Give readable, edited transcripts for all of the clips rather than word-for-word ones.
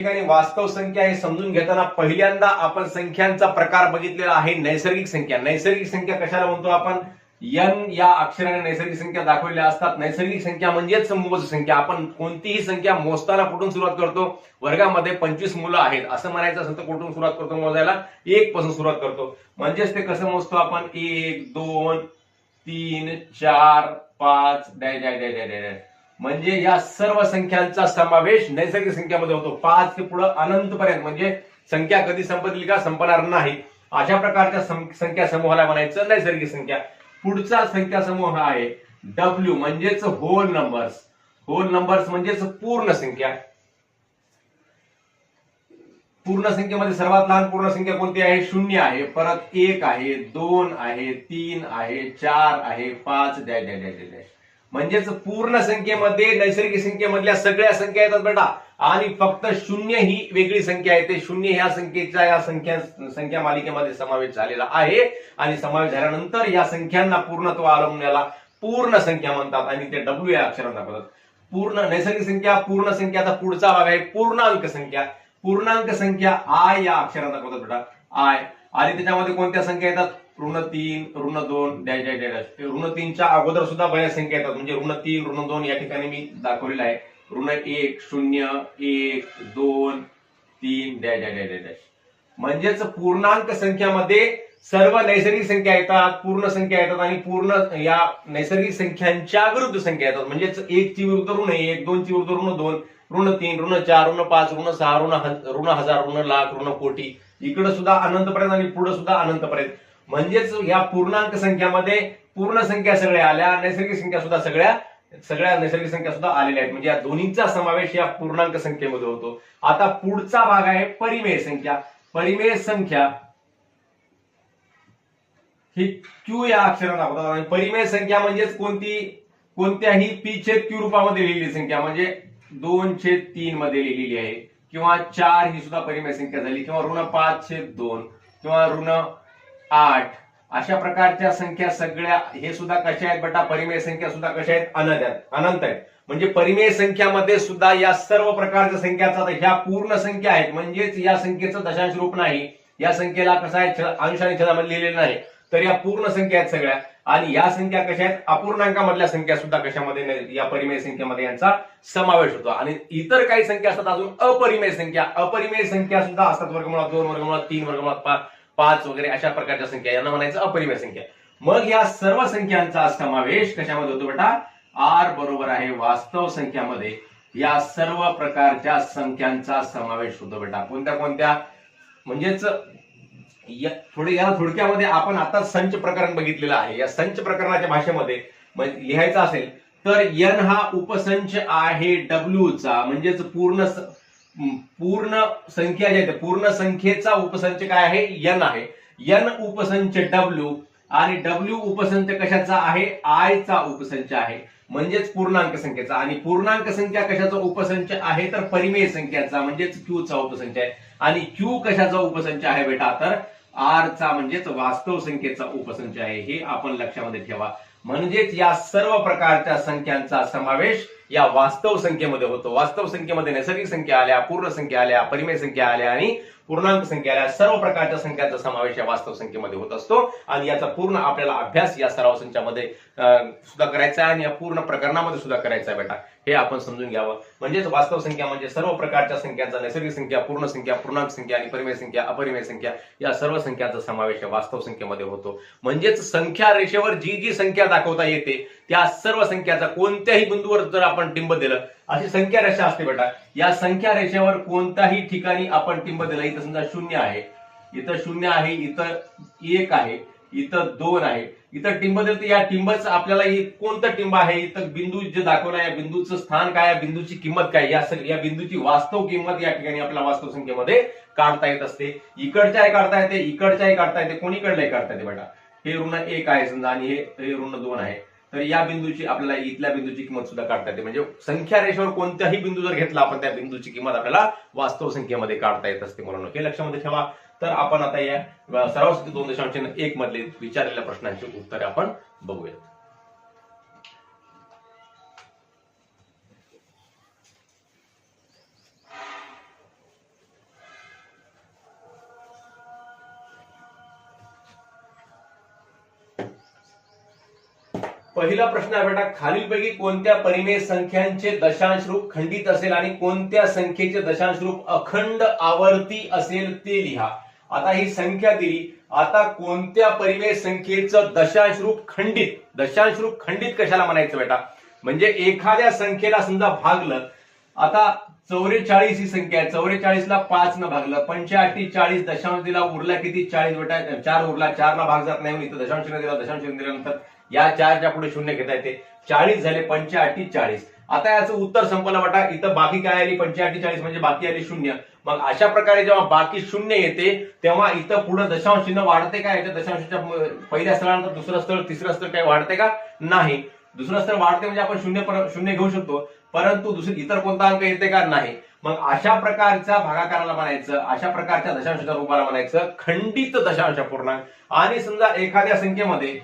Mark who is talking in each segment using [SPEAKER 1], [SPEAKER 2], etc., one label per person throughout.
[SPEAKER 1] ठिकाणी वास्तव संख्या हे समजून घेताना पहिल्यांदा आपण संख्यांचा प्रकार बघितलेला आहे नैसर्गिक संख्या. नैसर्गिक संख्या कशाला म्हणतो आपण? n या अक्षराने नैसर्गिक संख्या दाखवलेल्या असतात. नैसर्गिक संख्या म्हणजेच मोज संख्या. आपण कोणतीही संख्या मोजताना कुठून सुरुवात करतो? वर्गामध्ये 25 मुलं आहेत असं म्हणायचं असेल तर कुठून सुरुवात करतो मोजायला? 1 पासून सुरुवात करतो. म्हणजेच ते कसं मोजतो आपण? 1 2 3 4 5 डॅश डॅश डॅश डॅश. म्हणजे या सर्व संख्यांचा समावेश नैसर्गिक संख्यामध्ये होतो. 5 ते पुढे अनंतपर्यंत. म्हणजे संख्या कधी संपतील का? संपणार नाही. अशा प्रकारच्या संख्या समूहाला म्हणायचं नैसर्गिक संख्या. पुढचा संख्या समूह हा आहे डब्ल्यू म्हणजेच होल नंबर्स. होल नंबर्स म्हणजेच पूर्ण संख्या. पूर्ण संख्येमध्ये सर्वात लहान पूर्ण संख्या कोणती आहे? 0 आहे, परत 1 आहे, 2 आहे, 3 आहे, 4 आहे, 5 डॅश डॅश डॅश डॅश. म्हणजेच पूर्ण संख्येमध्ये नैसर्गिक संख्येमधल्या सगळ्या संख्या येतात बेटा, आणि फक्त 0 ही वेगळी संख्या आहे. ते 0 ह्या संख्येच्या या संख्या मालिकेमध्ये समावेश झालेला आहे. आणि समावेश झाल्यानंतर या संख्यांना पूर्णत्व आणण्याला पूर्ण संख्या म्हणतात आणि ते डब्ल्यू या अक्षरात दाखवतात. पूर्ण नैसर्गिक संख्या, पूर्ण संख्या. आता पुढचा भाग आहे पूर्णांक संख्या. पूर्णांक संख्या आय या अक्षरात दाखवतात बेटा, आय. आणि त्याच्यामध्ये कोणत्या संख्या येतात? ऋण 3, ऋण 2 डॅश डॅश डॅश. ऋण 3च्या अगोदर सुद्धा बऱ्याच संख्या येतात. म्हणजे ऋण 3, ऋण 2 या ठिकाणी मी दाखवलेला आहे. ऋण 1 0 1 2 3 डॅश डॅश डॅश डॅश. म्हणजेच पूर्णांक संख्यामध्ये सर्व नैसर्गिक संख्या येतात, पूर्ण संख्या येतात आणि पूर्ण या नैसर्गिक संख्यांच्या विरुद्ध संख्या येतात. म्हणजेच 1 ची विरुद्ध ऋण 1, 2 ची विरुद्ध ऋण 2, ऋण 3, ऋण 4, ऋण 5, ऋण 6, ऋण 1000, ऋण लाख, ऋण कोटी. इकडे सुद्धा अनंतपर्यंत आणि पुढे सुद्धा अनंतपर्यंत. म्हणजेच या पूर्णांक संख्यामध्ये पूर्ण संख्या सगळ्या आल्या, नैसर्गिक संख्या सुद्धा सगळ्या नैसर्गिक संख्या सुद्धा आलेल्या आहेत. म्हणजे या दोन्हीचा समावेश या पूर्णांक संख्येमध्ये होतो. आता पुढचा भाग आहे परिमेय संख्या. परिमेय संख्या ही क्यू या अक्षरात दाखवतात. आणि परिमेय संख्या म्हणजेच कोणत्याही p/q रूपामध्ये लिहिलेली संख्या. म्हणजे 2/3 मध्ये लिहिलेली आहे, किंवा 4 ही सुद्धा परिमेय संख्या झाली, किंवा ऋण 5/2 किंवा ऋण 8. अशा प्रकारच्या संख्या सगळ्या हे सुद्धा कशा आहेत बेटा? परिमेय संख्या सुद्धा कशा आहेत? अनंत आहेत. म्हणजे परिमेय संख्यामध्ये सुद्धा या सर्व प्रकारच्या संख्याचा ह्या पूर्ण संख्या आहेत. म्हणजेच या संख्येचं दशांश रूप नाही, या संख्येला कसं आहे? अंश आणि छेदामध्ये लिहिलेलं नाही. तर या पूर्ण संख्या आहेत सगळ्या. आणि या संख्या कशा आहेत? अपूर्णांकामधल्या संख्या सुद्धा कशामध्ये? या परिमेय संख्येमध्ये यांचा समावेश होतो. आणि इतर काही संख्या असतात अजून अपरिमेय संख्या. अपरिमेय संख्या सुद्धा असतात. वर्गमुळात 2, वर्गमुळात 3, वर्गमुळात 5 वगैरे अशा प्रकारच्या संख्या, यांना म्हणायचं अपरिमेय संख्या. मग या सर्व संख्यांचा समावेश कशामध्ये होतो बेटा? आर बरोबर आहे वास्तव संख्यामध्ये या सर्व प्रकारच्या संख्यांचा समावेश होतो बेटा. कोणत्या कोणत्या? म्हणजेच याला थोडक्यामध्ये आपण आता संच प्रकरण बघितलेलं आहे. या संच प्रकरणाच्या भाषेमध्ये लिहायचं असेल तर n हा उपसंच आहे डब्ल्यू चा. म्हणजेच पूर्ण संख्या जी आहे, पूर्ण संख्येचा उपसंच काय आहे? n आहे. n उपसंच डब्ल्यू, आणि डब्ल्यू उपसंच कशाचा आहे? आय चा उपसंच आहे. म्हणजेच पूर्णांक संख्येचा. आणि पूर्णांक संख्या कशाचा उपसंच आहे? तर परिमेय संख्याचा, म्हणजेच क्यू चा उपसंच आहे. आणि क्यू कशाचा उपसंच आहे बेटा? तर आर चा, म्हणजेच वास्तव संख्येचा उपसंच आहे. हे आपण लक्षामध्ये ठेवा. म्हणजेच या सर्व प्रकारच्या संख्यांचा समावेश या वास्तव संख्येमध्ये होतो. वास्तव संख्येमध्ये नैसर्गिक संख्या आल्या, पूर्ण संख्या आल्या, परिमेय संख्या आल्या आणि पूर्णांक संख्या आल्या. सर्व प्रकारच्या संख्यांचा समावेश या वास्तव संख्येमध्ये होत असतो. आणि याचा पूर्ण आपल्याला अभ्यास या सराव संचामध्ये सुद्धा करायचा आहे आणि या पूर्ण प्रकरणामध्ये सुद्धा करायचा आहे बेटा. हे आपण समजून घ्यावं. म्हणजेच वास्तव संख्या म्हणजे सर्व प्रकारच्या संख्यांचा, नैसर्गिक संख्या, पूर्ण संख्या, पूर्णांक संख्या आणि परिमेय संख्या, अपरिमेय संख्या या सर्व संख्यांचा समावेश वास्तव संख्येमध्ये होतो. म्हणजेच संख्या रेषेवर जी जी संख्या दाखवता येते त्या सर्व संख्याचा कोणत्याही बिंदूवर जर आपण टिंब दिलं, अशी संख्या रेषा असते बेटा. या संख्या रेषेवर कोणत्याही ठिकाणी आपण टिंब दिलं, इथं समजा 0 आहे, इथं 0 आहे, इथं 1 आहे, इथं 2 आहे, इथं टिंब दिलं तर या टिंबच आपल्याला कोणतं टिंब आहे, इथं बिंदू जे दाखवला, या बिंदूचं स्थान काय, या बिंदूची किंमत काय, या बिंदूची वास्तव किंमत या ठिकाणी आपल्याला वास्तव संख्येमध्ये काढता येत असते. इकडच्याही काढता येते, इकडच्याही काढता येते, कोणीकडलंही काढता येते बेटा. हे ऋण 1 आहे समजा आणि हे ऋण 2 आहे, तर या बिंदूची आपल्याला इथल्या बिंदूची किंमत सुद्धा काढता येते. म्हणजे संख्या रेषेवर कोणत्याही बिंदू जर घेतला आपण, त्या बिंदूची किंमत आपल्याला वास्तव संख्येमध्ये काढता येत असते. मुलांनो, हे लक्षामध्ये ठेवा. तर आपण आता या सराव स्थिती 2.1 मधले विचारलेल्या प्रश्नांची उत्तरे आपण बघूया. पहिला प्रश्न आहे बेटा, खालीलपैकी कोणत्या परिमेय संख्यांचे दशांश रूप खंडित असेल आणि कोणत्या संख्येचे दशांश रूप अखंड आवर्ती असेल ते लिहा. आता ही संख्या दिली, आता कोणत्या परिमेय संख्येचं दशांश रूप खंडित. दशांश रूप खंडित कशाला म्हणायचं बेटा, म्हणजे एखाद्या संख्येला समजा भागलं, आता 44 ही संख्या आहे, 44 ला 5 न भागलं, 45 40 दशांश दिला, उरला किती 40 बेटा, 4 उरला, 4 ला भाग जात नाही म्हणून इथं दशांश चिन्ह दिला, दशांश चिन्ह दिल्यानंतर या 4च्या पुढे शून्य घेता येते, 40 झाले, 45 40. आता याचं उत्तर संपलं बेटा, इथं बाकी काय आली 45 40 म्हणजे बाकी आली शून्य. मग अशा प्रकारे जेव्हा बाकी शून्य येते तेव्हा इथं पुढे दशांश चिन्ह वाढते का, याच्या दशांशाच्या पहिल्या स्थळानंतर दुसरं स्थळ तिसरं स्थळ काय वाढते का, नाही. दुसरं स्थळ वाढते म्हणजे आपण शून्य घेऊ शकतो, परंतु दुसरी इतर कोणता अंक येते का, नाही. मग अशा प्रकारच्या भागाकाराला म्हणायचं, अशा प्रकारच्या दशांशाच्या रूपाला म्हणायचं खंडित दशांश अपूर्णांक. आणि समजा एखाद्या संख्येमध्ये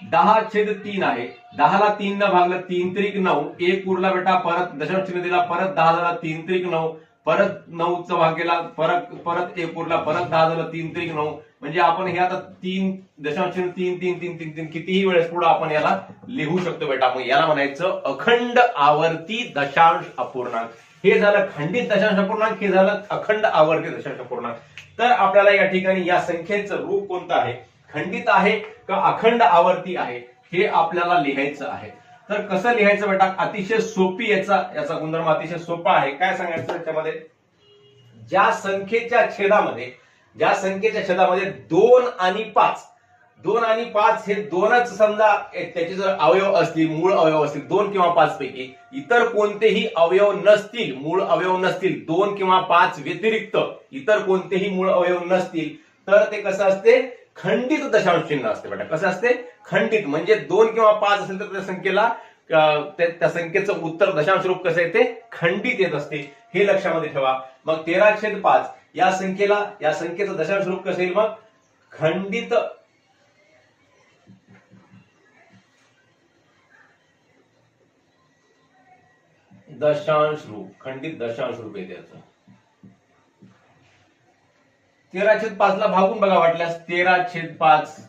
[SPEAKER 1] 10/3 आहे, 10 ला 3 न भागलं, 3 त्रिक 9, 1 उरला बेटा, परत दशांश चिन्ह दिला, परत 10 झाला, 3 त्रिक 9, परत 9चा भाग गेला, परत 1 उरला, परत 10 झालं, 3 त्रिक 9. म्हणजे आपण हे आता 3 दशांश चिन्ह 3 3 3 3 3 कितीही वेळेस पुढे आपण याला लिहू शकतो बेटा. मग याला म्हणायचं अखंड आवर्ती दशांश अपूर्णांक. हे झालं खंडित दशांश अपूर्णांक, हे झालं अखंड आवर्ती दशांश अपूर्णांक. तर आपल्याला या ठिकाणी या संख्येचं रूप कोणतं आहे, खंडित आहे का अखंड आवर्ती आहे, हे आपल्याला लिहायचं आहे. तर कसं लिहायचं बेटा, अतिशय सोपी याचा गुणधर्म अतिशय सोपा आहे. काय सांगायचं त्याच्यामध्ये, ज्या संख्येच्या छेदामध्ये 2 आणि 5, 2 आणि 5 हे दोनच समजा त्याचे जर अवयव असतील, मूळ अवयव असतील 2 किंवा 5 पैकी, इतर कोणतेही अवयव नसतील, मूळ अवयव नसतील, 2 किंवा 5 व्यतिरिक्त इतर कोणतेही मूळ अवयव नसतील, तर ते कसं असते, खंडित दशांश चिन्ह असते बेटा. कसं असते, खंडित. म्हणजे 2 किंवा 5 असेल तर त्या संख्येला त्या संख्येचं उत्तर दशांश रूप कसं येते, खंडित येत असते. हे लक्षामध्ये ठेवा. मग 13/5 या संख्येचं दशांश रूप कसं येईल, मग खंडित दशांश रूप, खंडित दशांश रूप येते याचं. 13/5 ला भागून बघा वाटल्यास, 13/5,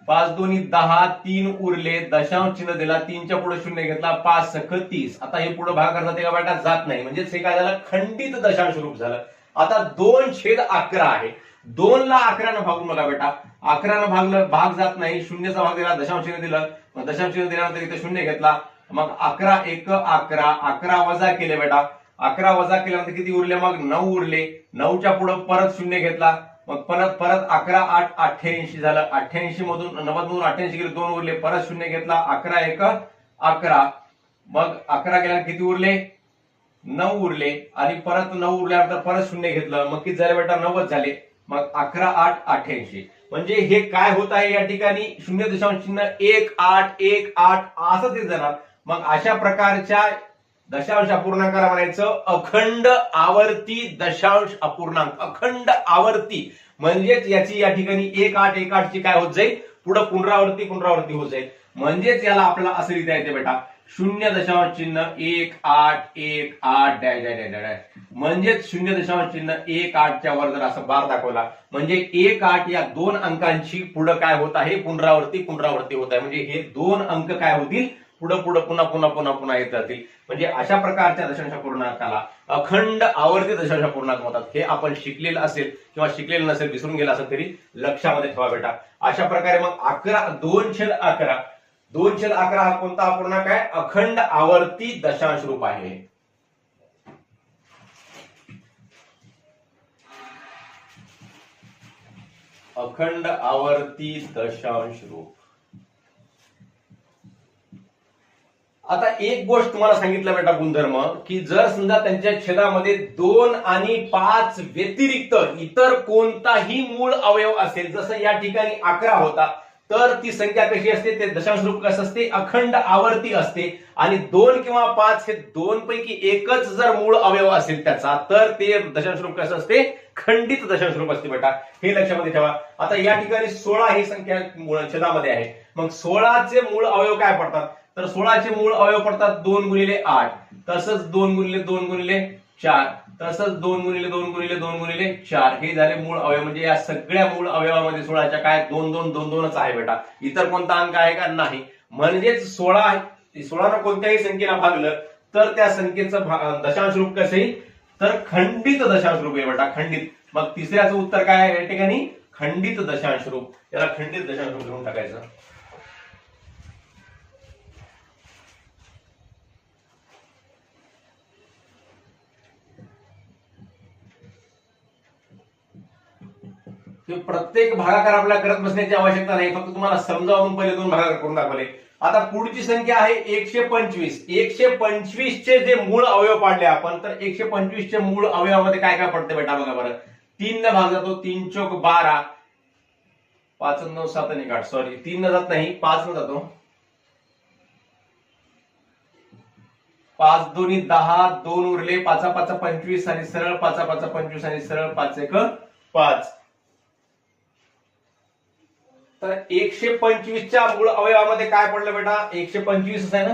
[SPEAKER 1] 5 दोन्ही 10, 3 उरले, दशांश चिन्ह दिला, 3च्या पुढे शून्य घेतला, 5 सख 30. आता हे पुढे भाग करता का बेटा, जात नाही, म्हणजे हे काय झालं, खंडित दशांश रूप झालं. आता 2/11 आहे, 2 ला 11 न भागून बघा बेटा, 11 न भागलं, भाग जात नाही, शून्याचा भाग दिला, दशांश चिन्ह दिलं, मग दशांश चिन्ह दिल्यानंतर इथे शून्य घेतला, मग 11 1 11, 11 वजा केले बेटा, 11 वजा केल्यानंतर किती उरले, मग 9 उरले, 9च्या पुढे परत शून्य घेतला, मग परत 11 8 88 झालं, 88 मधून 90 मधून 88 गेले, 2 उरले, परत शून्य घेतला, 11 1 11, मग 11 गेल्यानंतर किती उरले, 9 उरले, आणि परत 9 उरल्यानंतर परत शून्य घेतलं, मग किती झाले बेटा, 90 झाले, मग 11 8 88. म्हणजे हे काय होत आहे या ठिकाणी, 0.1818 असं ते जाणार. मग अशा प्रकारच्या दशांश अपूर्णांकाला म्हणायचं अखंड आवर्ती दशांश अपूर्णांक. अखंड आवर्ती म्हणजेच याची या ठिकाणी 1/8 ची काय होत जाईल, पुढे पुनरावृत्ती होत जाईल. म्हणजेच याला आपल्याला असं लिहिता येते बेटा, 0.1818 म्हणजेच 0.18च्या वर जर असं बार दाखवला म्हणजे 18 या 2 अंकांची पुढे काय होत आहे, पुनरावृत्ती होत आहे. म्हणजे हे 2 अंक काय होतील, पुढे पुन्हा येत जातील. म्हणजे अशा प्रकारच्या दशांश अपूर्णांकाला अखंड आवर्ती दशांश अपूर्णांक म्हणतात. हे आपण शिकलेलं असेल किंवा शिकलेलं नसेल, विसरून गेला असेल तरी लक्षामध्ये ठेवा बेटा. अशा प्रकारे मग 2/11 हा कोणता अपूर्णांक आहे, अखंड आवर्ती दशांश रूप आहे. अखंड आवर्ती दशांश रूप. आता एक गोष्ट तुम्हाला सांगितलं बेटा गुणधर्म, की जर समजा त्यांच्या छेदामध्ये 2 आणि 5 व्यतिरिक्त इतर कोणताही मूळ अवयव असेल, जसं या ठिकाणी 11 होता, तर ती संख्या कशी असते, ते दशांश रूप कसं असते, अखंड आवर्ती असते. आणि 2 किंवा 5 हे 2 पैकी एकच जर मूळ अवयव असेल त्याचा, तर ते दशांश रूप कसं असते, खंडित दशांश रूप असते बेटा. हे लक्षामध्ये ठेवा. आता या ठिकाणी 16 ही संख्या छेदामध्ये आहे. मग 16चे मूळ अवयव काय पडतात, तर 16चे मूळ अवयव पडतात 2 × 8, तसंच 2 × 2 × 4, तसंच 2 × 2 × 2 × 4. हे झाले मूळ अवयव. म्हणजे या सगळ्या मूळ अवयवामध्ये 16च्या काय 2 2 2 2च आहे बेटा. इतर कोणता अंक आहे का, नाही. म्हणजेच 16 कोणत्याही संख्येला भागलं तर त्या संख्येचं दशांश रूप कसं येईल, तर खंडित दशांश रूप आहे बेटा, खंडित. मग तिसऱ्याचं उत्तर काय आहे या ठिकाणी, खंडित दशांश रूप. याला खंडित दशांश रूप लिहून टाकायचं. प्रत्येक भागाकार आपल्याला करत बसण्याची आवश्यकता नाही, फक्त तुम्हाला समजावून पहिले 2 भागाकार करून दाखवले. आता पुढची संख्या आहे 125. 125 चे जे मूळ अवयव पाडले आपण, तर 125 चे मूळ अवयवामध्ये काय काय पडते बेटा बघा बरं. 3 न भाग जातो, 3 चौक 12, 5 9 7 आणि 8, सॉरी 3 न जात नाही, 5 न जातो, 5 2 10, 2 उरले, 5 5 25 आणि सरळ 5 5 25 आणि सरळ 5 1 5. तर 125 च्या मूळ अवयवामध्ये काय पडलं बेटा, 125 आहे ना,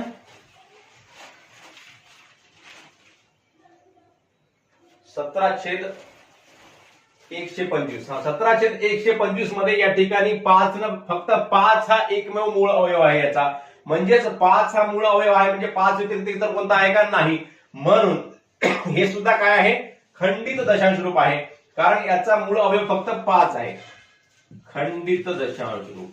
[SPEAKER 1] 17/125. 17/125 मध्ये या ठिकाणी 5 न फक्त 5 हा एकमेव मूळ अवयव आहे याचा, म्हणजेच 5 हा मूळ अवयव आहे, म्हणजे 5 व्यतिरिक्त इतर कोणता आहे का, नाही. म्हणून हे सुद्धा काय आहे, खंडित दशांश रूप आहे, कारण याचा मूळ अवयव फक्त 5 आहे. खंडित दशांश रूप.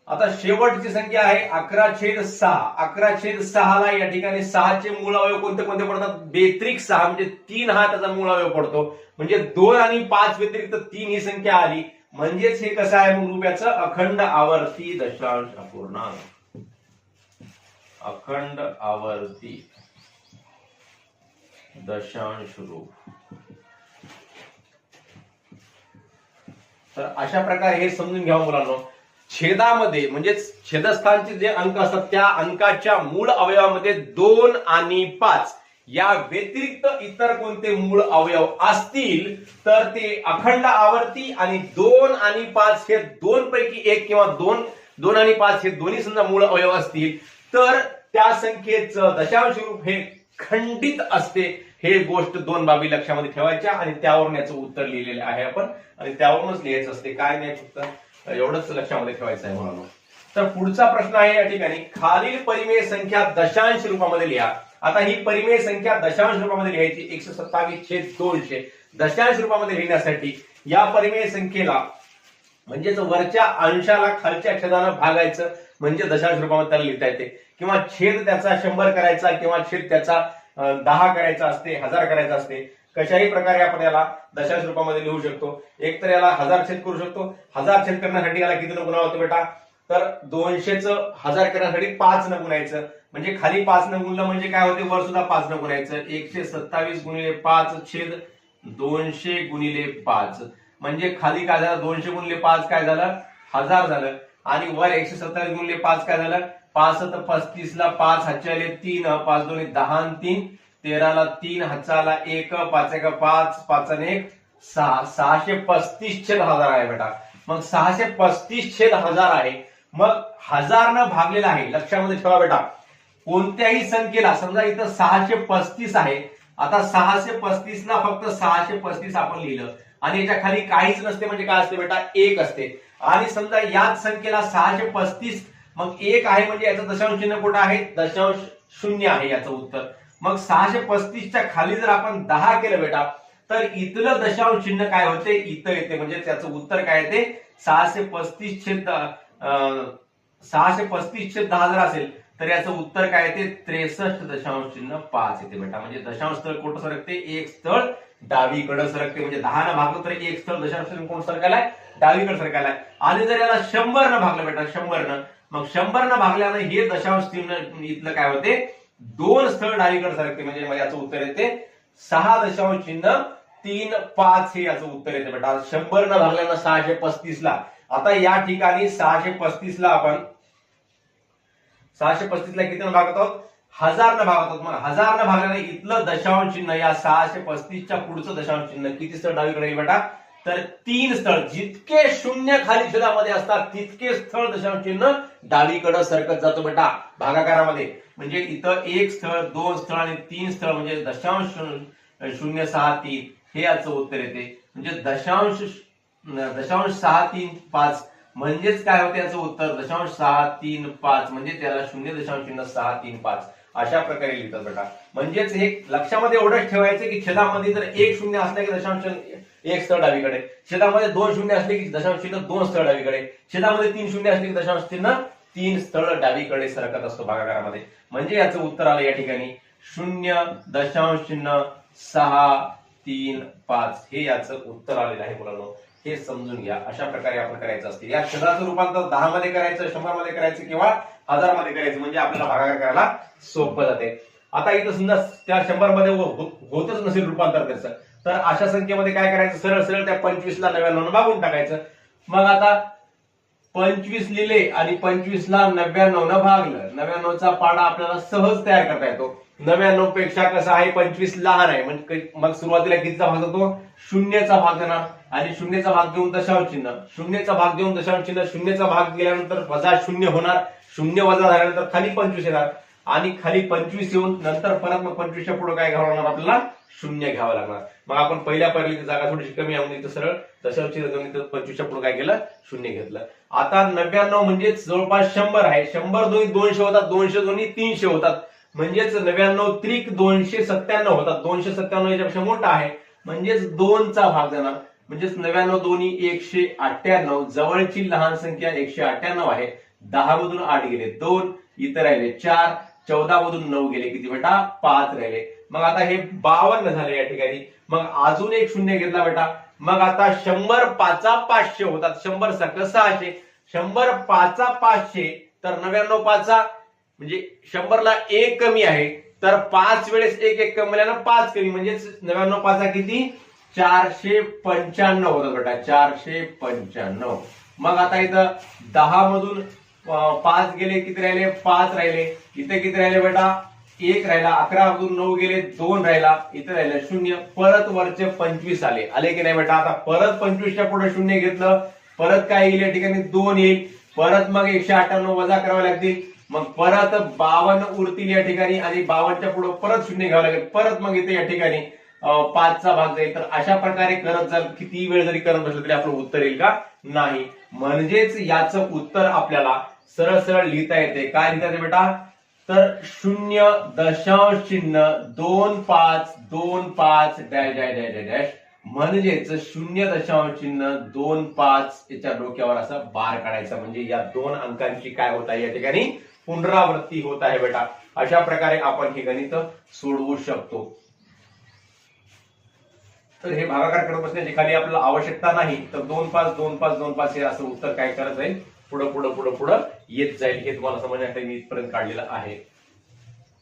[SPEAKER 1] आता शेवटची संख्या आहे 11/6. 11/6 ला या ठिकाणी 6 चे मूळ अवयव कोणते कोणते पडतात, बेत्रिक 6 म्हणजे 3 हा त्याचा मूळ अवयव पडतो, म्हणजे 2 आणि 5 व्यतिरिक्त 3 ही संख्या आली, म्हणजेच हे कसं आहे मग रूप याचं, अखंड आवर्ती दशांश अपूर्णांक. अखंड आवर्ती दशांश रूप. तर अशा प्रकारे हे समजून घ्यावं मुलांनो. छेदामध्ये म्हणजेच छेदस्थानचे जे अंक असतात त्या अंकाच्या मूळ अवयवामध्ये 2 आणि 5 या व्यतिरिक्त इतर कोणते मूळ अवयव असतील तर ते अखंड आवर्ती, आणि 2 आणि 5 हे 2 पैकी 1 किंवा 2 आणि 5 हे दोन्ही समजा मूळ अवयव असतील तर त्या संख्येचं दशांश रूप हे खंडित असते. हे गोष्ट 2 बाबी लक्षामध्ये ठेवायच्या आणि त्यावरून याचं उत्तर लिहिलेलं आहे आपण, आणि त्यावरूनच लिहायचं असते, काय नाही, फक्त एवढंच लक्षामध्ये ठेवायचं आहे म्हणून. तर पुढचा प्रश्न आहे या ठिकाणी, खालील परिमेय संख्या दशांश रूपामध्ये लिहा. आता ही परिमेय संख्या दशांश रूपामध्ये लिहायची, 127/200 दशांश रूपामध्ये लिहिण्यासाठी या परिमेय संख्येला म्हणजेच वरच्या अंशाला खालच्या छेदानं भागायचं, म्हणजे दशांश रूपामध्ये त्याला लिहिता येते, किंवा छेद त्याचा 100 करायचा, किंवा छेद त्याचा 10 करायचा असते, 1000 करायचा असते. कशाही प्रकारे आपण याला दशांश रूपामध्ये लिहू शकतो. एक तर याला 1000 छेद करू शकतो. 1000 छेद करण्यासाठी याला किती न गुणावं होतं बेटा, तर 200चं 1000 करण्यासाठी 5 न गुणायचं, म्हणजे खाली 5 न गुणलं म्हणजे काय होते, वर सुद्धा 5 न गुणायचं. 127 गुणिले 5 छेद 200 गुणिले 5, म्हणजे खाली काय झालं, 200 गुणिले 5 काय झालं, 1000 झालं, आणि वर 127 गुणिले 5 काय झालं, 5 7 35 ला 5 हातच्याले 3, 5 2 10 आणि 3 13 ला 3 हातचाला 1, 5 1 5, 5 आणि 1 6, 635/1000 आहे बेटा. मग 635/1000 आहे, मग 1000 न भागलेला आहे. लक्षामध्ये ठेवा बेटा, कोणत्याही संख्येला समजा इथं 635 आहे, आता 635 ला फक्त 635 आपण लिहिलं आणि याच्या खाली काहीच नसते, म्हणजे काय असते बेटा, 1 असते. आणि समजा याच संख्येला 635 मग 1 आहे, म्हणजे याचं दशांश चिन्ह कुठं आहे, दशांश 0 आहे याचं उत्तर. मग 635च्या खाली जर आपण 10 केलं बेटा तर इथलं दशांश चिन्ह काय होते, इथं येते, म्हणजे त्याचं उत्तर काय येते, 635/10 जर असेल तर याचं उत्तर काय येते, 63.5 येते बेटा. म्हणजे दशांश स्थळ कुठं सरकते, एक स्थळ डावीकडे सरकते, म्हणजे 10 न भागलं तर एक स्थळ दशांश स्थळ कोण सरकायलाय, डावीकडे सरकायलाय. आणि जर याला 100 न भागलं बेटा, 100 न, मग 100 न भागल्यानं हे दशांश चिन्ह इथलं काय होते, 2 स्थळ डावीकडे सरकते, म्हणजे याचं उत्तर येते 6.35 हे याचं उत्तर येते बेटा. 100 न भागल्यानं 635 ला. आता या ठिकाणी 635 ला आपण 635 ला किती न भागत आहोत, 1000 न भागत आहोत. मग 1000 न भागल्यानं इथलं दशांश चिन्ह या 635च्या पुढचं दशांश चिन्ह किती स्थळ डावीकडे येईल बेटा, तर 3 स्थळ. जितके शून्य खाली छेदामध्ये असतात तितके स्थळ दशांश चिन्ह डावीकडे सरकत जातो बेटा भागाकारामध्ये. म्हणजे इथं 1 स्थळ, 2 स्थळ आणि 3 स्थळ, म्हणजे दशांश 0.63 हे याचं उत्तर येते. म्हणजे 0.63 म्हणजेच काय होते याचं उत्तर 0.635 म्हणजे त्याला 0.635 अशा प्रकारे लिहितात बेटा. म्हणजेच हे लक्षामध्ये एवढंच ठेवायचं की छेदामध्ये जर 1 शून्य असलं की 0.1 स्थळ डावीकडे, छेदामध्ये 2 शून्य असले की 0.2 स्थळ डावीकडे, छेदामध्ये 3 शून्य असले की 0.3 स्थळ डावीकडे सरकत असतो भागाकारामध्ये. म्हणजे याचं उत्तर आलं या ठिकाणी 0.635 हे याचं उत्तर आलेलं आहे मुलांनो. हे समजून घ्या. अशा प्रकारे आपण करायचं असते. या छेदाचं रूपांतर 10 मध्ये करायचं, 100 मध्ये करायचं किंवा 1000 मध्ये करायचं, म्हणजे आपल्याला भागाकार करायला सोपं जाते. आता इथं समजा त्या 100 मध्ये होतच नसेल रूपांतर त्याचं, तर अशा संख्येमध्ये काय करायचं, सरळ सरळ त्या 25 ला 99 भागून टाकायचं. मग आता 25 लिहिले आणि 25 ला 99 न भागलं, 99चा पाडा आपल्याला सहज तयार करता येतो. 99 पेक्षा कसं आहे 25 लहान आहे, म्हणजे मग सुरुवातीला कितीचा भाग जातो, 0चा भाग देणार आणि 0चा भाग देऊन दशांश चिन्ह, 0चा भाग देऊन दशांश चिन्ह, 0चा भाग गेल्यानंतर वजा 0 होणार, 0 वजा झाल्यानंतर खाली 25 येणार आणि खाली 25 येऊन नंतर परत मग 25च्या पुढे काय घ्यावं लागणार आपल्याला, 0 घ्यावं लागणार. मग आपण पहिल्या पहिली जागा थोडीशी कमी आहे, इथं सरळ दशांश चिन्ह देऊन इथं 25च्या पुढे काय केलं, 0 घेतलं. आता 99 म्हणजे जवळपास 100 आहे. 100 दोन्ही 200 होतात, 200 दोन्ही 300 होतात, म्हणजेच 99 त्रिक 297 होतात. 297 याच्यापेक्षा मोठा आहे, म्हणजेच 2चा भाग देणार. म्हणजेच 99 दोन्ही 198, जवळची लहान संख्या 198 आहे. 10 मधून 8 गेले 2, इतर राहिले 4, 14 मधून 9 गेले किती बेटा, 5 राहिले. मग आता हे 52 झाले या ठिकाणी. मग अजून एक 0 घेतला बेटा. मग आता 100 5 500 होतात, 100 सकल 600, 100 5 500 तर 99 5 म्हणजे 100 ला 1 कमी आहे, तर 5 वेळेस 1 कमी झाल्यानं 5 कमी, म्हणजे 99 5 किती, 495 होतात बेटा, 495. मग आता इथं 10 मधून 5 गेले किती राहिले, 5 राहिले. इथे किती राहिले बेटा, 1 राहिला. 11 मधून 9 गेले 2 राहिला, इथे राहिलं 0. परत वरचे 25 आले की नाही बेटा. आता परत 25च्या पुढे 0 घेतलं, परत काय येईल या ठिकाणी, 2 येईल. परत मग 198 वजा करावे लागतील, मग परत 52 उरतील या ठिकाणी आणि 52च्या पुढे परत 0 घ्यावं लागेल. परत मग इथे या ठिकाणी 5चा भाग जाईल. तर अशा प्रकारे करत जर किती वेळ जरी करत बसलं तरी आपलं उत्तर येईल का, नाही. म्हणजेच याचं उत्तर आपल्याला सरळ सरळ लिहिता येते. काय लिहिता येते बेटा, तर 0.2525 डॅश डॅश डॅश डॅश, म्हणजेच 0.25 याच्या डोक्यावर असं बार काढायचा. म्हणजे या 2 अंकांची काय होत आहे या ठिकाणी, पुनरावृत्ती होत आहे बेटा. अशा प्रकारे आपण हे गणित सोडवू शकतो. तर हे भागाकार करत बसण्याची खाली आपल्याला आवश्यकता नाही. तर 2.5 हे असं उत्तर काय करत जाईल, पुढं पुढं पुढं पुढं येत जाईल. हे तुम्हाला समजण्यासाठी मी इथपर्यंत काढलेलं आहे.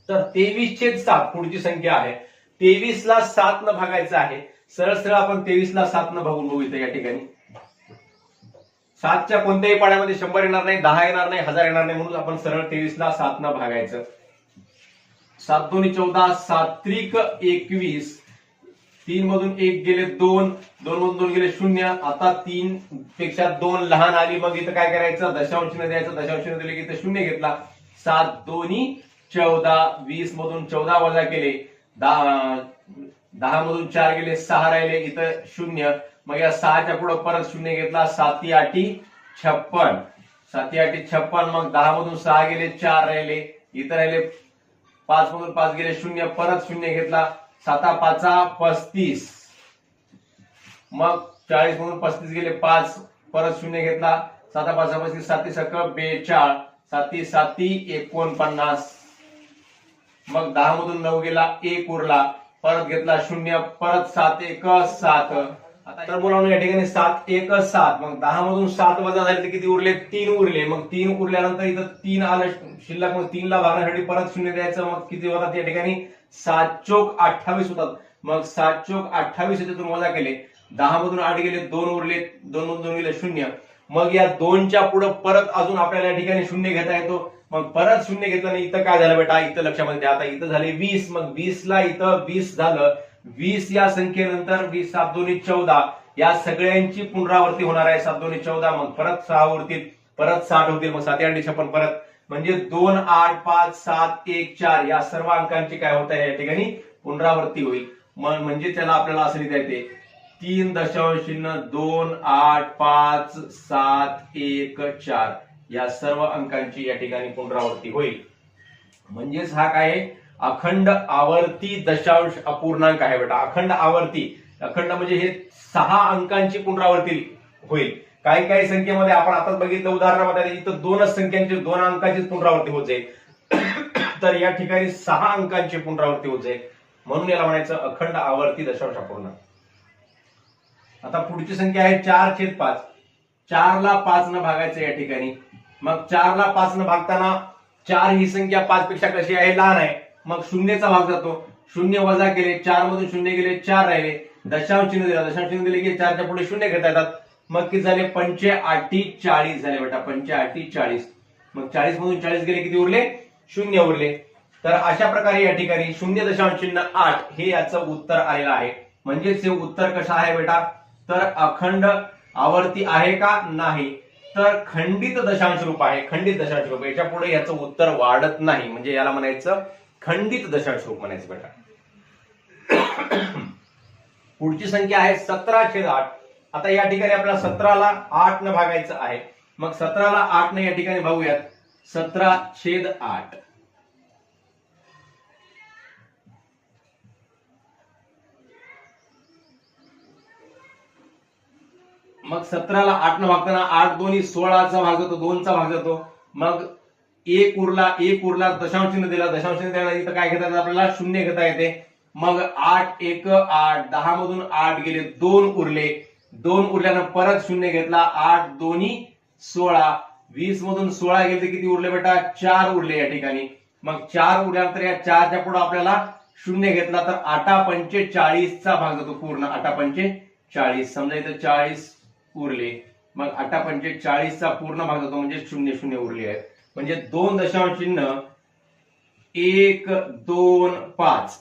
[SPEAKER 1] तर 23/7 पुढची संख्या आहे. 23 ला 7 न भागायचं आहे. सरळ सरळ आपण 23 ला 7 न भागून बघू इथे या ठिकाणी. 7च्या कोणत्याही पाड्यामध्ये 100 येणार नाही, 10 येणार नाही, 1000 येणार नाही, म्हणून आपण सरळ 23 ला 7 न भागायचं. 7 दोन्ही 14, 7 त्रिक 21, 3 मधून 1 गेले 2, 2 मधून 2 गेले 0. आता 3 पेक्षा 2 लहान आली, मग इथं काय करायचं, दशांश चिन्ह द्यायचं. दशांश चिन्ह दिले की इथं 0 घेतला. 7 दोन्ही 14, 20 मधून 14 वजा केले, 10 मधून 4 गेले 6 राहिले, इथं 0. मग या 6च्या पुढे परत 0 घेतला. 7 8 56, 7 8 56. मग 10 मधून 6 गेले 4 राहिले, इथं राहिले 5 मधून 5 गेले 0, परत 0 घेतला. 7 5 35, मग 40 मधून 35 गेले 5, परत 0 घेतला. 7 5 35, 7 6 42, 7 7 49. मग 10 मधून 9 गेला, 1 उरला, परत घेतला 0, परत 7 1 7. आता तर मुलांनो या ठिकाणी 7 1 7. मग 10 मधून 7 वजा झाले तर किती उरले, 3 उरले. मग 3 उरल्यानंतर इथं 3 आलं शिल्लक, मग 3 ला भागण्यासाठी परत 0 द्यायचं. मग किती होतात या ठिकाणी, 7 चोक 28 होतात. मग 7 चोक 28 याच्यातून वजा केले. 10 मधून 8 गेले, 2 उरले, 2 मधून 2 गेले 0. मग या 2च्या पुढे परत अजून आपल्याला या ठिकाणी 0 घेता येतो. मग परत 0 घेतलं नाही. इथं काय झालं बेटा, इथं लक्षामध्ये द्या. आता इथं झाले 20, मग 20 ला इथं 20 झालं. 20 या संख्येनंतर 20 7 2 14 या सगळ्यांची पुनरावृत्ती होणार आहे. 7 2 14, मग परत 6 उरतील, परत 60 होतील, मग 7 8 56 परत, म्हणजे 2 8 5 7 1 4 या सर्व अंकांची काय होत आहे या ठिकाणी पुनरावृत्ती होईल. म्हणजे त्याला आपल्याला असं लिहिता येते 3.285714 या सर्व अंकांची या ठिकाणी पुनरावृत्ती होईल. म्हणजेच हा काय आहे, अखंड आवर्ती दशांश अपूर्णांक आहे बेटा. अखंड आवर्ती, अखंड म्हणजे हे 6 अंकांची पुनरावृत्ती होईल. काही काही संख्येमध्ये आपण आताच बघितलं उदाहरणामध्ये इथं 2च संख्यांची 2 अंकाची पुनरावृत्ती होत जाईल, तर या ठिकाणी 6 अंकांची पुनरावृत्ती होत जाईल, म्हणून याला म्हणायचं अखंड आवर्ती दशांश अपूर्णांक. आता पुढची संख्या आहे 4/5. 4 ला 5 न भागायचं या ठिकाणी. मग 4 ला 5 न भागताना 4 ही संख्या 5 पेक्षा कशी आहे, लहान आहे, मग शून्यचा भाग जातो. 0 वजा केले, 4 मधून 0 गेले, 4 राहिले. दशांश चिन्ह दिलं, दशांश चिन्ह दिले की 4च्या पुढे 0 घेता येतात. मग किती झाले, 45 झाले बेटा, 45. मग 40 मधून 40 गेले, किती उरले, 0 उरले. तर अशा प्रकारे या ठिकाणी 0.8 हे याचं उत्तर आलेलं आहे. म्हणजेच हे उत्तर कसं आहे बेटा, तर अखंड आवर्ती आहे का, नाही, तर खंडित दशांश रूप आहे. खंडित दशांश रूप, याच्या पुढे याचं उत्तर वाढत नाही, म्हणजे याला म्हणायचं खंडित दशांश रूप म्हणायचं बेटा. पुढची संख्या आहे 17/8. आता या ठिकाणी आपल्याला 17 ला 8 न भागायचं आहे. मग 17 ला 8 न या ठिकाणी भागूयात. 17/8. मग 17 ला 8 न भागताना 8 दोन्ही 16चा भाग जातो, 2चा भाग जातो. मग 1 उरला, दशांश चिन्ह दिला, दशांश चिन्ह दिला, इथं काय घेता येतं आपल्याला, 0 घेता येते. मग 8 1 8, 10 मधून 8 गेले, 2 उरले. 2 उरल्यानं परत 0 घेतला, 8 दोन्ही 16, 20 मधून 16 गेले, किती उरले बेटा, 4 उरले या ठिकाणी. मग 4 उरल्यानंतर या 4च्या पुढे आपल्याला 0 घेतला, तर 8×45चा भाग जातो पूर्ण. 8×45, समजा इथं 40 उरले. मग 8×45चा पूर्ण भाग जातो, म्हणजे 0 उरले आहेत. म्हणजे 2 दशांश चिन्ह 1 2 5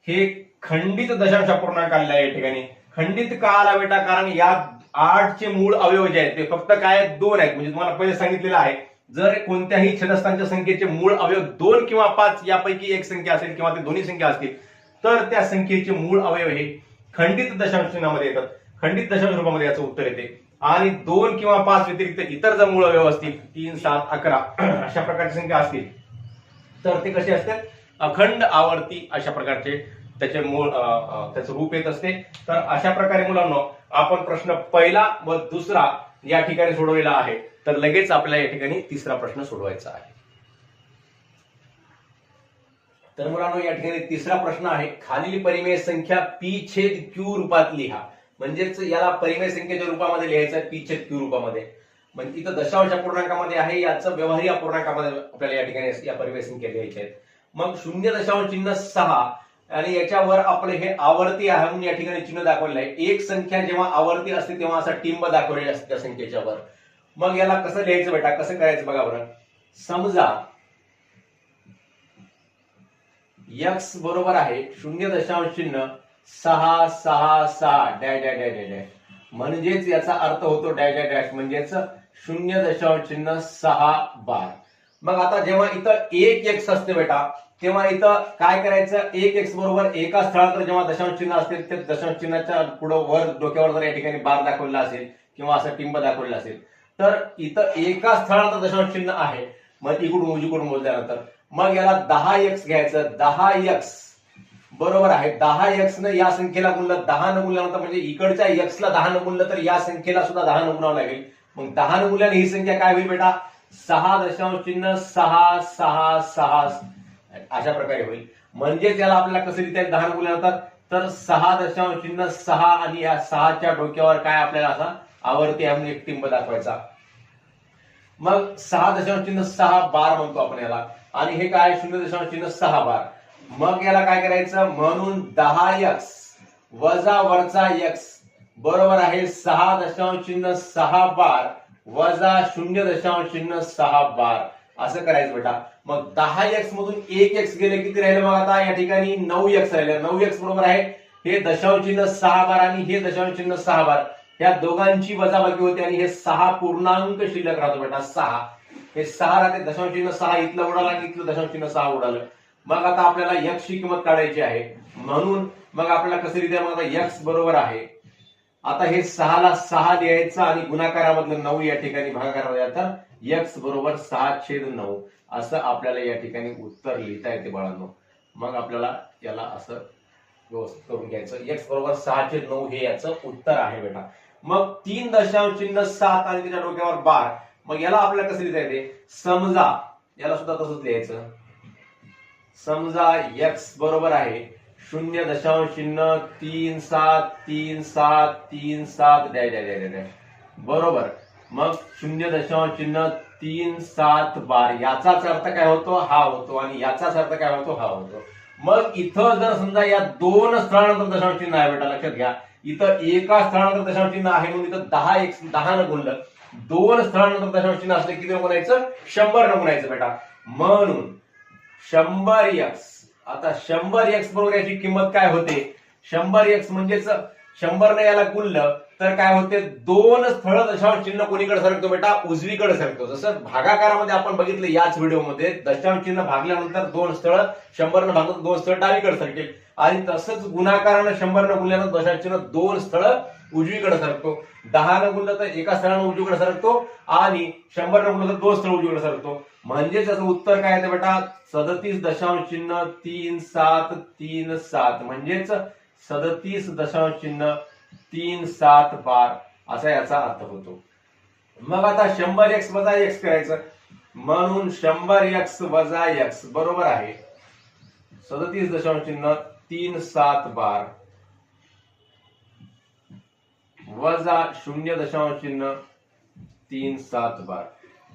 [SPEAKER 1] हे खंडित दशांश अपूर्णांक आलेला आहे या ठिकाणी. खंडित का आला बेटा, कारण या 8चे मूळ अवयव जे आहेत ते फक्त काय 2 आहेत. म्हणजे तुम्हाला पहिले सांगितलेलं आहे, जर कोणत्याही छेदस्थांच्या संख्येचे मूळ अवयव 2 किंवा 5 यापैकी एक संख्या असेल किंवा ते दोन्ही संख्या असतील, तर त्या संख्येचे मूळ अवयव हे खंडित दशांश चिन्हामध्ये येतात. खंडित दशांश रूपामध्ये याचं उत्तर येते. आणि 2 किंवा 5 व्यतिरिक्त इतर जर मूळ अवयव असतील, 3 7 11 अशा प्रकारची संख्या असतील, तर ते कसे असतात, अखंड आवर्ती अशा प्रकारचे त्याचे मूळ त्याचं रूप येत असते. तर अशा प्रकारे मुलांनो आपण प्रश्न पहिला व दुसरा या ठिकाणी सोडवलेला आहे. तर लगेच आपल्याला या ठिकाणी तिसरा प्रश्न सोडवायचा आहे. तर मुलांनो या ठिकाणी तिसरा प्रश्न आहे, खालील परिमेय संख्या P/Q रूपात लिहा. म्हणजेच याला परिमेय संख्येच्या रूपामध्ये लिहायचं आहे, P/Q रूपामध्ये. म्हणजे इथं दशांश अपूर्णांकामध्ये आहे, याचं व्यवहारी अपूर्णांकामध्ये आपल्याला या ठिकाणी या परिमेय संख्या लिहायच्या आहेत. मग 0.6 आणि याच्यावर आपले हे आवर्ती आहे म्हणून या ठिकाणी चिन्ह दाखवलेलं आहे. एक संख्या जेव्हा आवर्ती असते तेव्हा असा टिंब दाखवलेला असते त्या संख्येच्या वर. मग याला कसं लिहायचं बेटा, कसं करायचं बघा बरं. समजा x बरोबर आहे 0.666 डॅश डॅश डॅश डॅश, म्हणजेच याचा अर्थ होतो डॅश डॅश डॅश, म्हणजेच 0.6 बार. मग आता जेव्हा इथं 1x असते बेटा, तेव्हा इथं काय करायचं, 1x बरोबर एका स्थळावर जेव्हा दशांश चिन्ह असते, ते दशांश चिन्हाच्या पुढे वर डोक्यावर जर या ठिकाणी बार दाखवलेला असेल किंवा असं टिंब दाखवलेला असेल, तर इथं एका स्थळावर दशांश चिन्ह आहे. मग इकडून उजवीकडून मोजल्यानंतर मग याला 10x घ्यायचं. 10x बरोबर आहे, 10x न या संख्येला गुणलं, 10 न गुणल्यानंतर म्हणजे इकडच्या x ला 10 न गुणलं तर या संख्येला सुद्धा 10 न गुणावं लागेल. मग 10 न गुणल्याने ही संख्या काय होईल बेटा, 6.666 अशा प्रकारे होईल. म्हणजेच याला आपल्याला कसं लिहिता येईल 10 न गुणल्यानंतर, तर 6.6 आणि या 6च्या डोक्यावर काय आपल्याला असा आवर्ती आहे म्हणून एक टिंब दाखवायचा. मग 6.6 बार म्हणतो आपण याला, आणि हे काय 0.6 बार. मग याला काय करायचं, म्हणून 10x वजा वरचा x बरोबर आहे 6.6 बार वजा 0.6 बार असं करायचं बेटा. मग 10x मधून 1x गेले, किती राहिले मग आता या ठिकाणी 9x राहिले. 9x बरोबर आहे हे दशांश चिन्ह 6 बार आणि हे दशांश चिन्ह 6 बार, या दोघांची वजाबाकी होते आणि हे 6 पूर्णांक शिल्लक राहतो बेटा. 6 हे 6 राहते, दशांश चिन्ह 6 इथलं उडालं आणि इथलं दशांश चिन्ह 6 उडालं. मग आता आपल्याला x ची किंमत काढायची आहे, म्हणून मग आपल्याला कसं लिहिता मग आता x बरोबर आहे, आता हे 6 ला 6 लिहायचं आणि गुणाकारामधलं 9 या ठिकाणी भागाकारामध्ये, आता x बरोबर 6/9 असं आपल्याला या ठिकाणी उत्तर लिहिता येते बाळांनो. मग आपल्याला याला असं व्यवस्थित करून घ्यायचं, x बरोबर 6/9 हे याचं उत्तर आहे बेटा. मग 3.7 आणि त्याच्या डोक्यावर बार, मग याला आपल्याला कसं लिहिता येते, समजा याला सुद्धा तसंच लिहायचं, समजा x बरोबर आहे 0.373737 द्या बरोबर. मग 0.37 बार, याचाच अर्थ काय होतो, हा होतो, आणि याचाच अर्थ काय होतो, हा होतो. मग इथं जर समजा या दोन स्थळानंतर दशांश चिन्ह आहे बेटा, लक्षात घ्या, इथं एका स्थळानंतर दशांश चिन्ह आहे म्हणून इथं 10 न गुणलं, दोन स्थळानंतर दशांश चिन्ह असले किती न गुणायचं, 100 न गुणायचं बेटा. म्हणून 100x, आता 100x बरोबर याची किंमत काय होते, 100x म्हणजेच 100 ने याला गुणलं तर काय होते, दोन स्थळ दशांश चिन्ह कोणीकडे सरकतो बेटा, उजवीकडे सरकतो. जसं भागाकारामध्ये आपण बघितलं याच व्हिडिओमध्ये, दशांश चिन्ह भागल्यानंतर दोन स्थळ 100 न भागलं, दोन स्थळ डावीकडे सरकेल, आणि तसंच गुणाकारानं 100 न गुणल्यानंतर दशांश चिन्ह दोन स्थळ उजवीकडे सरकतो. 10 न गुणलं तर एका स्थळानं उजवीकडे सरकतो, आणि 100 न गुणलं तर दोन स्थळ उजवीकडे सरकतो. म्हणजे त्याचं उत्तर काय आहे बेटा, 37.3737, म्हणजेच 37.37 बार असा याचा अर्थ होतो. मग आता 100x वजा x करायचं, म्हणून 100x वजा x बरोबर आहे 37.37 बार वजा 0.37 बार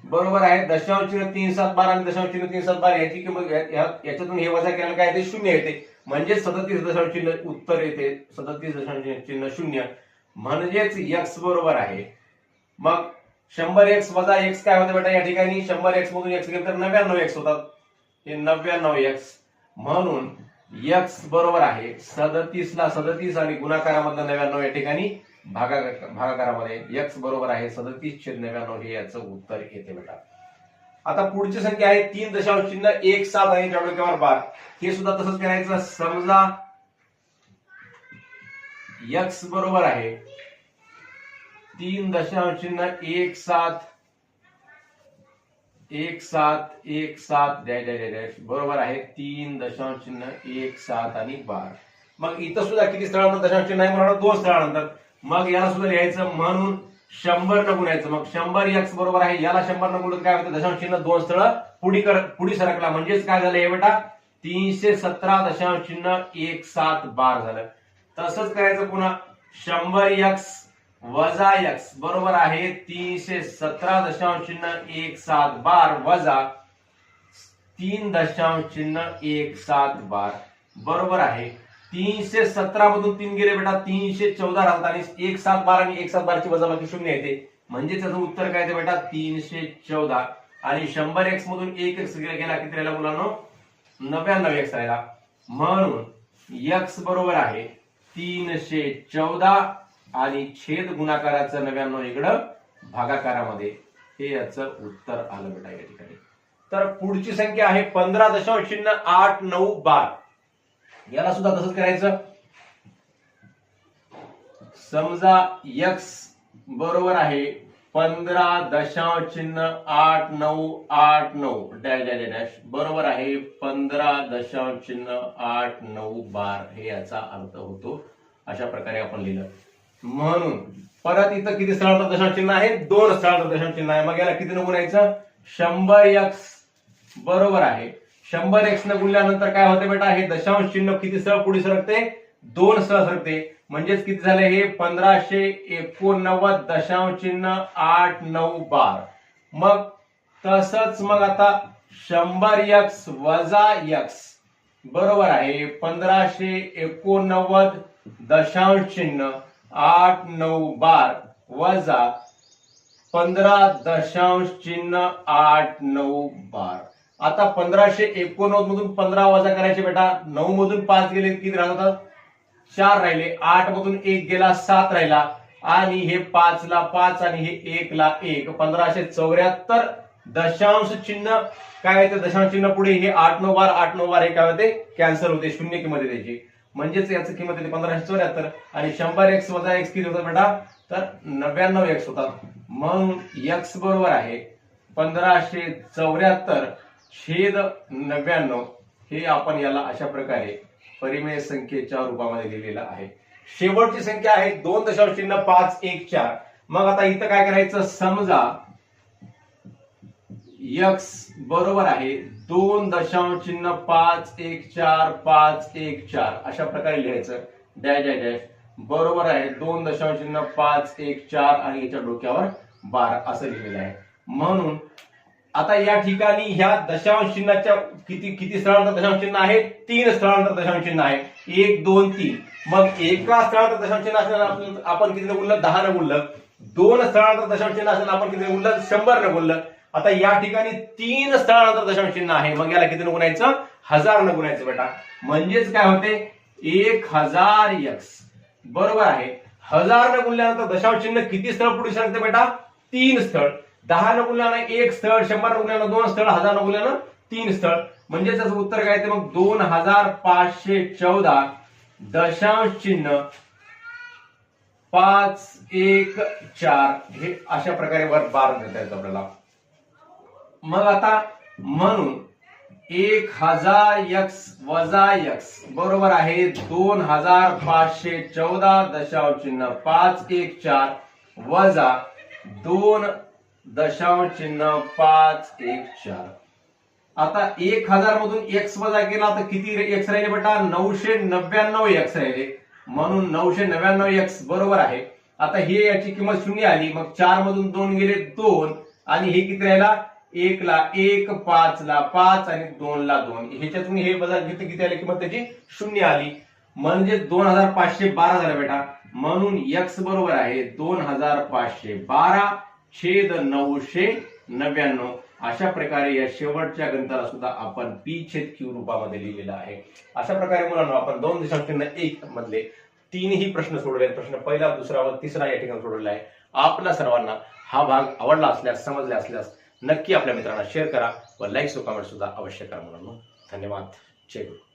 [SPEAKER 1] बरोबर आहे. दशांश चिन्ह 37 बार आणि दशांश चिन्ह 37 बार याची किंमत याच्यातून हे वजा केल्याला काय येते, 0 येते, म्हणजे 37 दशांश चिन्ह उत्तर येते 37 दशांश चिन्ह 0, म्हणजेच x बरोबर आहे. मग 100x वजा x काय होतं बेटा, या ठिकाणी 100x मधून x गेलं तर 99x होतात, हे 99x, म्हणून x बरोबर आहे 37 ला 37 आणि गुणाकारामधलं 99 या ठिकाणी भागाकारामध्ये x बरोबर आहे 37/99 हे याचं उत्तर येते बेटा. आता पुढची संख्या आहे 3.17 आणि त्या डोक्यावर बार, हे सुद्धा तसंच करायचं. समजा x बरोबर आहे 3.17 द्या बरोबर आहे 3.17 आणि बार. मग इथं सुद्धा किती स्थळानंतर दशांश चिन्ह आहे, म्हणून दोन स्थळानंतर, मग याला सुद्धा लिहायचं, म्हणून 100 न गुणायचं. मग 100x बरोबर आहे, याला 100 न गुणलं काय होतं, दशांश चिन्ह दोन स्थळ पुढे सरकला, म्हणजेच काय झालं हे बेटा 317.17 बार झालं. तसंच करायचं पुन्हा, 100x वजा x बरोबर आहे 317.17 बार वजा 3.17 बार बरोबर आहे. 317 मधून 3 गेले बेटा 314 राहतात, आणि 17 बार आणि 17 बारची वजाबाकी 0 येते, म्हणजे त्याचं उत्तर काय येते बेटा 314. आणि 100x मधून 1x गेला किती राहिला मुलांनो, 99x राहिला, म्हणून x बरोबर आहे 314 आणि छेद गुणाकाराचं 99 इकडं भागाकारामध्ये, हे याचं उत्तर आलं बेटा या ठिकाणी. तर पुढची संख्या आहे 15.89 बार, याला सुद्धा तसंच करायचं. समजा x बरोबर आहे 15.8989 डॅश बरोबर आहे 15.89 बार, हे याचा अर्थ होतो. अशा प्रकारे आपण लिहिलं. म्हणून परत इथं किती स्थळांतर दशांश चिन्ह आहे, दोन स्थळांतर दशांश चिन्ह आहे, मग याला किती न गुणायचं, 100x बरोबर आहे 100x न गुणल्यानंतर काय होते बेटा, हे दशांश चिन्ह किती स्थळ पुढे सरकते, दोन स्थळ सरकते, म्हणजेच किती झाले हे 1589.89 बार. मग तसंच मग आता 100x वजा x बरोबर आहे 1589 दशांश चिन्ह 89 बार वजा 15.89 बार. आता 1589 मधून 15 वजा करायचे बेटा, 9 मधून 5 गेले किती राहतात, 4 राहिले, 8 मधून 1 गेला 7 राहिला, आणि हे 5 ला 5 आणि हे 1 ला 1, 1574 दशांश चिन्ह काय आहे, दशांश चिन्ह पुढे हे 8 9 12 8 9 12 हे काय होते, कॅन्सल होते, शून्य किंमत आहे त्याची. म्हणजेच याची किंमत येते 1574 आणि 100x वजा x किती होतात बेटा, तर 99x होतात. मग x बरोबर आहे 1574 छेद 99. हे आपण याला अशा प्रकारे परिमेय संख्येच्या रूपामध्ये लिहिलेलं आहे. शेवटची संख्या आहे 2.514. मग आता इथं काय करायचं, समजा x बरोबर आहे 2.514 अशा प्रकारे लिहायचं. डॅश डॅश डॅश बरोबर आहे 2.514 आणि याच्या डोक्यावर 12 असं लिहिलेलं आहे. म्हणून आता या ठिकाणी ह्या दशांश चिन्हाच्या किती स्थळांतर दशांश चिन्ह आहे, 3 स्थळांतर दशांश चिन्ह आहे, 1 2 3. मग एका स्थळांतर दशांश चिन्ह असल्यानं आपण किती बोललं, 10 न बोललं. 2 स्थळांतर दशांश चिन्ह असल्यानं आपण किती बोललं, 100 न बोललं. आता या ठिकाणी 3 स्थळांतर दशांश चिन्ह आहे, मग याला किती न गुणायचं, 1000 न गुणायचं बेटा. म्हणजेच काय होते 1000x बरोबर आहे. 1000 न गुणल्यानंतर दशांश चिन्ह किती स्थळ पुढे सांगते बेटा, 3 स्थळ. 10 न गुणल्यानं 1 स्थळ, 100 न गुणल्यानं 2 स्थळ, 1000 न गुणल्यानं 3 स्थळ. म्हणजे त्याचं उत्तर काय येते मग 2514 दशांश चिन्ह 514 हे अशा प्रकारे वर बार देता येतं आपल्याला. मग आता म्हणून 1000x वजा x बरोबर आहे 2514 दशांश चिन्ह 514 वजा 2.514. आता 1000 मधून x वजा केला तर किती x राहिले बेटा, 999x राहिले. म्हणून 999x बरोबर आहे. आता हे याची किंमत 0 आली, मग 4 मधून 2 गेले 2 आणि हे किती राहिला, 1 ला 1, 5 ला 5 आणि 2 ला 2. ह्याच्यातून हे वजा किती आली किंमत त्याची 0 आली. म्हणजे 2512 झाला बेटा. म्हणून x बरोबर आहे 2512 छेद 999. अशा प्रकारे या शेवटच्या गणिताला सुद्धा आपण p छेद q रूपामध्ये लिहिलेलं आहे. अशा प्रकारे मुलांना आपण 2.1 मधले 3ही प्रश्न सोडवले. प्रश्न पहिला, दुसरा व तिसरा या ठिकाणी सोडवलेला आहे. आपल्या सर्वांना हा भाग आवडला असल्यास, समजला असल्यास नक्की आपल्या मित्रांना शेअर करा व लाईक व कमेंट सुद्धा अवश्य करा मुलांना. धन्यवाद. जय गुरु.